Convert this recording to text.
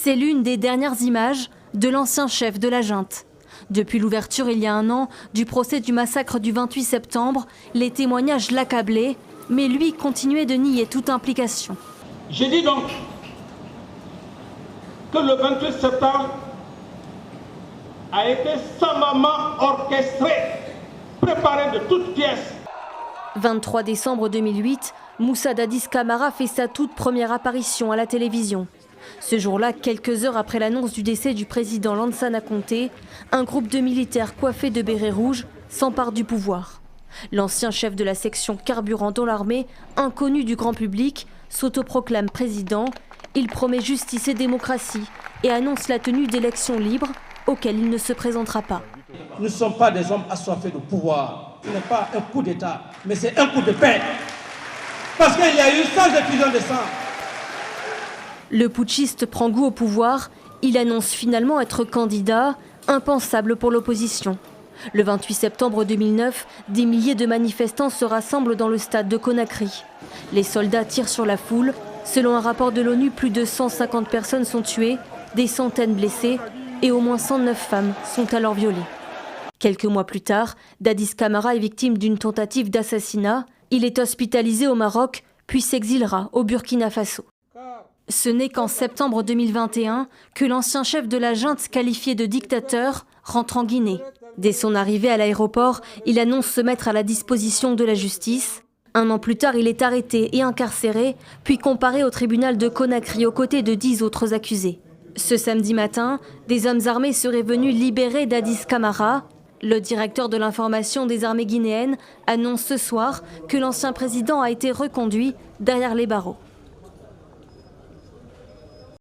C'est l'une des dernières images de l'ancien chef de la junte. Depuis l'ouverture il y a un an du procès du massacre du 28 septembre, les témoignages l'accablaient, mais lui continuait de nier toute implication. Je dis donc que le 28 septembre a été savamment orchestré, préparé de toutes pièces. 23 décembre 2008, Moussa Dadis Camara fait sa toute première apparition à la télévision. Ce jour-là, quelques heures après l'annonce du décès du président Lansana Conté, un groupe de militaires coiffés de bérets rouges s'empare du pouvoir. L'ancien chef de la section carburant dans l'armée, inconnu du grand public, s'autoproclame président. Il promet justice et démocratie et annonce la tenue d'élections libres auxquelles il ne se présentera pas. Nous ne sommes pas des hommes assoiffés de pouvoir. Ce n'est pas un coup d'État, mais c'est un coup de paix. Parce qu'il y a eu sans effusion de sang. Le putschiste prend goût au pouvoir. Il annonce finalement être candidat, impensable pour l'opposition. Le 28 septembre 2009, des milliers de manifestants se rassemblent dans le stade de Conakry. Les soldats tirent sur la foule. Selon un rapport de l'ONU, plus de 150 personnes sont tuées, des centaines blessées et au moins 109 femmes sont alors violées. Quelques mois plus tard, Dadis Camara est victime d'une tentative d'assassinat. Il est hospitalisé au Maroc, puis s'exilera au Burkina Faso. Ce n'est qu'en septembre 2021 que l'ancien chef de la junte, qualifié de dictateur, rentre en Guinée. Dès son arrivée à l'aéroport, il annonce se mettre à la disposition de la justice. Un an plus tard, il est arrêté et incarcéré, puis comparé au tribunal de Conakry aux côtés de 10 autres accusés. Ce samedi matin, des hommes armés seraient venus libérer Dadis Camara. Le directeur de l'information des armées guinéennes annonce ce soir que l'ancien président a été reconduit derrière les barreaux.